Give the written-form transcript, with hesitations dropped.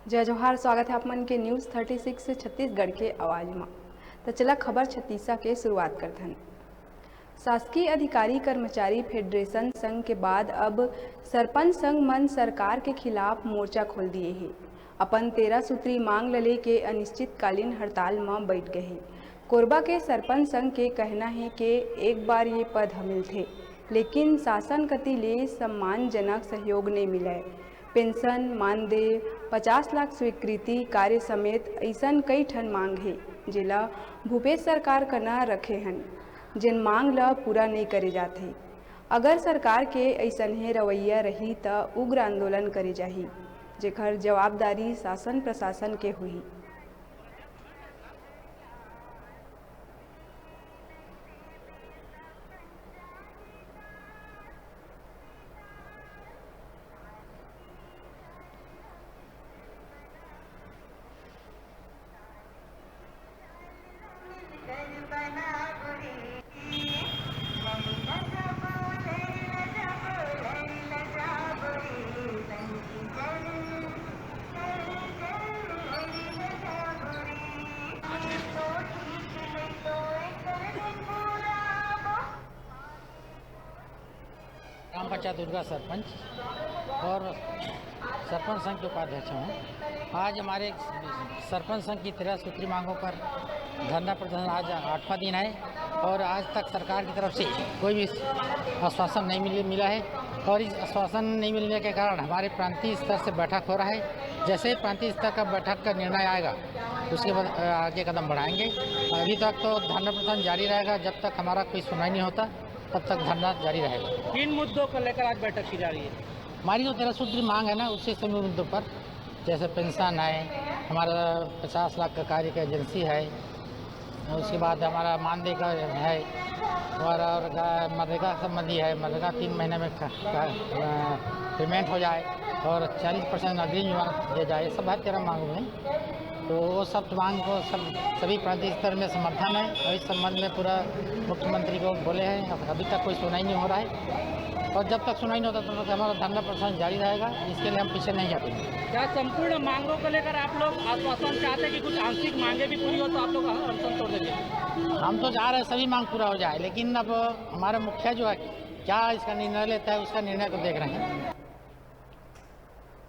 जय जोहार। स्वागत है आप मन के न्यूज़ 36 छत्तीसगढ़ के आवाज़ में। तो चला खबर छत्तीसा के शुरुआत करते हैं। शासकीय अधिकारी कर्मचारी फेडरेशन संघ के बाद अब सरपंच संघ मन सरकार के खिलाफ मोर्चा खोल दिए हैं। अपन 13 सूत्री मांग ले के अनिश्चितकालीन हड़ताल में बैठ गए हैं। कोरबा के सरपंच संघ के कहना है कि एक बार ये पद हमिल थे, लेकिन शासन कति ले सम्मानजनक सहयोग नहीं मिला। पेंशन, मानदेय, 50 लाख स्वीकृति कार्य समेत ऐसा कई ठन मांग है जिला भूपेश सरकार का न रखे हैं, जिन मांग ला पूरा नहीं करे जाते। अगर सरकार के ऐसने रवैया रही तो उग्र आंदोलन करे जाही, जेकर जवाबदारी शासन प्रशासन के हुई। ग्राम पंचायत दुर्गा सरपंच और सरपंच संघ के उपाध्यक्ष हूँ। आज हमारे सरपंच संघ की 13 सूत्री मांगों पर धरना प्रदर्शन आज 8वां दिन है और आज तक सरकार की तरफ से कोई भी आश्वासन नहीं मिला है और इस आश्वासन नहीं मिलने के कारण हमारे प्रांतीय स्तर से बैठक हो रहा है। जैसे ही प्रांतीय स्तर का बैठक का निर्णय आएगा उसके बाद आगे कदम बढ़ाएंगे। अभी तक तो धरना प्रदर्शन जारी रहेगा, जब तक हमारा कोई सुनवाई नहीं होता तब तक धरना जारी रहेगा। किन मुद्दों को लेकर आज बैठक की जा रही है? हमारी जो 13 सूत्री मांग है ना, उससे सभी मुद्दों पर, जैसे पेंशन है, हमारा 50 लाख का कार्य का एजेंसी है, उसके बाद हमारा मानदेय का है और मनरेगा संबंधी है, मनरेगा 3 महीने में पेमेंट हो जाए और 40% अग्रिम दिया जाए, सब है 13 मांगों में। तो वो सब मांग को सभी प्रांतीय स्तर में समर्थन है और इस संबंध में पूरा मुख्यमंत्री को बोले हैं। अभी तक कोई सुनाई नहीं हो रहा है और जब तक सुनाई नहीं होता तब तक हमारा धरना प्रदर्शन जारी रहेगा। इसके लिए हम पीछे नहीं जाएंगे। क्या संपूर्ण मांगों को लेकर आप लोग आश्वासन चाहते हैं कि कुछ आंशिक मांगे भी पूरी हो तो आप लोग अनशन तोड़ देंगे? हम तो चाह रहे हैं सभी मांग पूरा हो जाए, लेकिन अब हमारा मुखिया जो है क्या इसका निर्णय लेता है उसका निर्णय को देख रहे हैं।